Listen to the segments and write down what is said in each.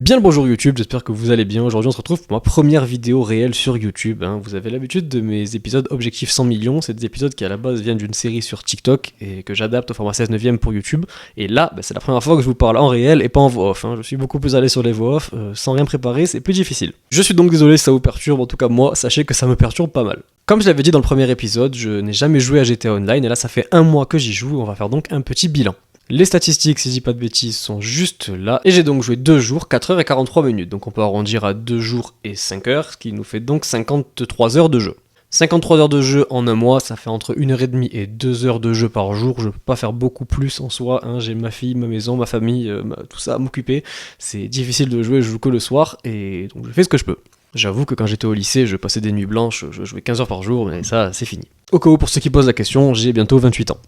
Bien le bonjour YouTube, j'espère que vous allez bien. Aujourd'hui on se retrouve pour ma première vidéo réelle sur YouTube. Vous avez l'habitude de mes épisodes Objectif 100 millions, c'est des épisodes qui à la base viennent d'une série sur TikTok et que j'adapte au format 16 neuvième pour YouTube. Et là, c'est la première fois que je vous parle en réel et pas en voix off. Je suis beaucoup plus à l'aise sur les voix off, sans rien préparer, c'est plus difficile. Je suis donc désolé si ça vous perturbe, en tout cas moi, sachez que ça me perturbe pas mal. Comme je l'avais dit dans le premier épisode, je n'ai jamais joué à GTA Online et là ça fait un mois que j'y joue, on va faire donc un petit bilan. Les statistiques, si je dis pas de bêtises, sont juste là. Et j'ai donc joué 2 jours, 4 heures et 43 minutes. Donc on peut arrondir à 2 jours et 5 heures, ce qui nous fait donc 53 heures de jeu. 53 heures de jeu en un mois, ça fait entre 1h30 et 2 heures de jeu par jour. Je peux pas faire beaucoup plus en soi. J'ai ma fille, ma maison, ma famille, tout ça à m'occuper. C'est difficile de jouer, je joue que le soir et donc je fais ce que je peux. J'avoue que quand j'étais au lycée, je passais des nuits blanches, je jouais 15 heures par jour, mais ça, c'est fini. Au cas où, pour ceux qui posent la question, j'ai bientôt 28 ans.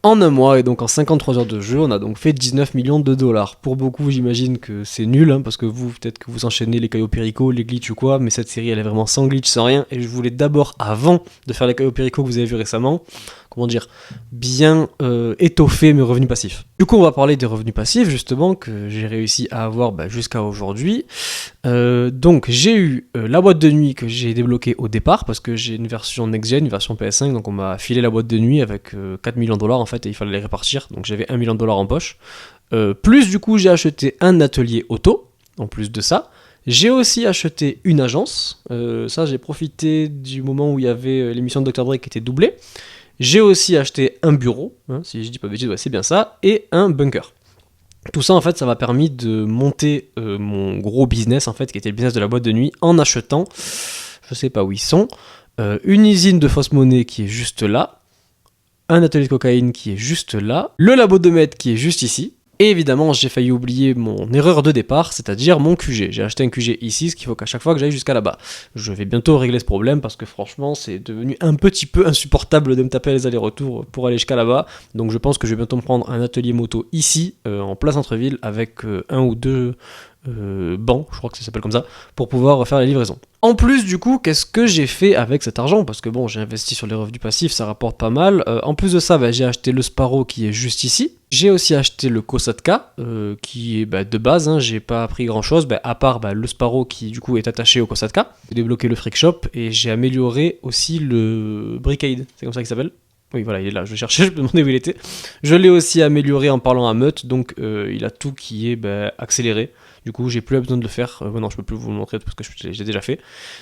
En un mois et donc en 53 heures de jeu, on a donc fait 19 millions de dollars. Pour beaucoup, j'imagine que c'est nul, parce que vous, peut-être que vous enchaînez les Caio Perico, les glitches ou quoi, mais cette série, elle est vraiment sans glitch, sans rien, et je voulais d'abord, avant de faire les Caio Perico que vous avez vu récemment, bien étoffer mes revenus passifs. Du coup, on va parler des revenus passifs, justement, que j'ai réussi à avoir jusqu'à aujourd'hui. Donc, j'ai eu la boîte de nuit que j'ai débloquée au départ, parce que j'ai une version next-gen, une version PS5, donc on m'a filé la boîte de nuit avec 4 millions de dollars, en fait, et il fallait les répartir, donc j'avais 1 million de dollars en poche. Plus, du coup, j'ai acheté un atelier auto, en plus de ça. J'ai aussi acheté une agence, ça, j'ai profité du moment où il y avait l'émission de Dr. Dre qui était doublée. J'ai aussi acheté un bureau, si je dis pas de bêtises, c'est bien ça, et un bunker. Tout ça, en fait, ça m'a permis de monter mon gros business, en fait, qui était le business de la boîte de nuit, en achetant, je sais pas où ils sont, une usine de fausse monnaie qui est juste là, un atelier de cocaïne qui est juste là, le labo de maître qui est juste ici, et évidemment, j'ai failli oublier mon erreur de départ, c'est-à-dire mon QG. J'ai acheté un QG ici, ce qu'il faut qu'à chaque fois que j'aille jusqu'à là-bas. Je vais bientôt régler ce problème parce que franchement, c'est devenu un petit peu insupportable de me taper les allers-retours pour aller jusqu'à là-bas. Donc je pense que je vais bientôt me prendre un atelier moto ici, en plein centre-ville, avec un ou deux bancs, je crois que ça s'appelle comme ça, pour pouvoir faire la livraison. En plus, du coup, qu'est-ce que j'ai fait avec cet argent? Parce que bon, j'ai investi sur les revenus passifs, ça rapporte pas mal. En plus de ça, j'ai acheté le Sparrow qui est juste ici. J'ai aussi acheté le Kosatka, qui est de base, j'ai pas appris grand chose, à part le Sparrow qui du coup est attaché au Kosatka. J'ai débloqué le Freak Shop et j'ai amélioré aussi le Brickade, c'est comme ça qu'il s'appelle. Oui, voilà, il est là, je cherchais, je me demandais où il était. Je l'ai aussi amélioré en parlant à Mutt, donc il a tout qui est accéléré. Du coup, j'ai plus besoin de le faire. Non, je peux plus vous le montrer parce que j'ai déjà fait.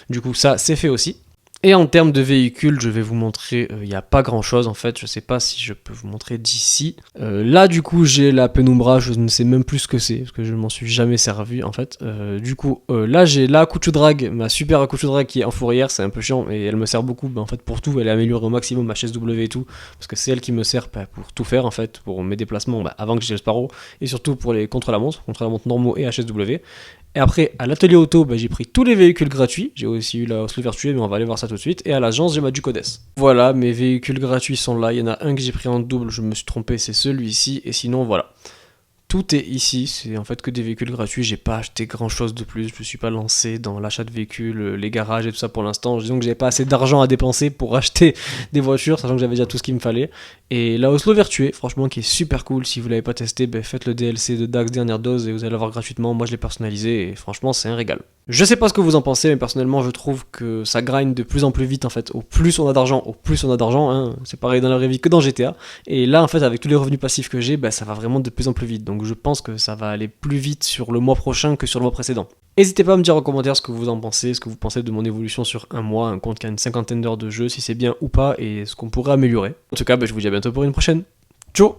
Du coup, ça, c'est fait aussi. Et en termes de véhicules, je vais vous montrer, il n'y a pas grand chose en fait, je sais pas si je peux vous montrer d'ici. Là du coup j'ai la Penumbra, je ne sais même plus ce que c'est, parce que je ne m'en suis jamais servi en fait. Là j'ai la Akuchu Drag, ma super Akuchu Drag qui est en fourrière, c'est un peu chiant, et elle me sert beaucoup en fait pour tout, elle est améliorée au maximum, ma chaise W et tout, parce que c'est elle qui me sert pour tout faire en fait, pour mes déplacements avant que j'ai le Sparrow, et surtout pour les contre-la-montre normaux et HSW. Et après, à l'atelier auto, j'ai pris tous les véhicules gratuits. J'ai aussi eu la Oslo Virtue, mais on va aller voir ça tout de suite. Et à l'agence, j'ai ma Ducodes. Voilà, mes véhicules gratuits sont là. Il y en a un que j'ai pris en double, je me suis trompé, c'est celui-ci. Et sinon, voilà. Tout est ici, c'est en fait que des véhicules gratuits, j'ai pas acheté grand chose de plus, je me suis pas lancé dans l'achat de véhicules, les garages et tout ça pour l'instant, disons que j'avais pas assez d'argent à dépenser pour acheter des voitures, sachant que j'avais déjà tout ce qu'il me fallait. Et la Oslo Virtue, franchement qui est super cool, si vous l'avez pas testé, faites le DLC de Dax dernière dose et vous allez l'avoir gratuitement, moi je l'ai personnalisé et franchement c'est un régal. Je sais pas ce que vous en pensez, mais personnellement je trouve que ça grind de plus en plus vite en fait, au plus on a d'argent, c'est pareil dans la vraie vie que dans GTA, et là en fait avec tous les revenus passifs que j'ai, ça va vraiment de plus en plus vite, donc je pense que ça va aller plus vite sur le mois prochain que sur le mois précédent. N'hésitez pas à me dire en commentaire ce que vous en pensez, ce que vous pensez de mon évolution sur un mois, un compte qui a une cinquantaine d'heures de jeu, si c'est bien ou pas, et ce qu'on pourrait améliorer. En tout cas, je vous dis à bientôt pour une prochaine. Ciao!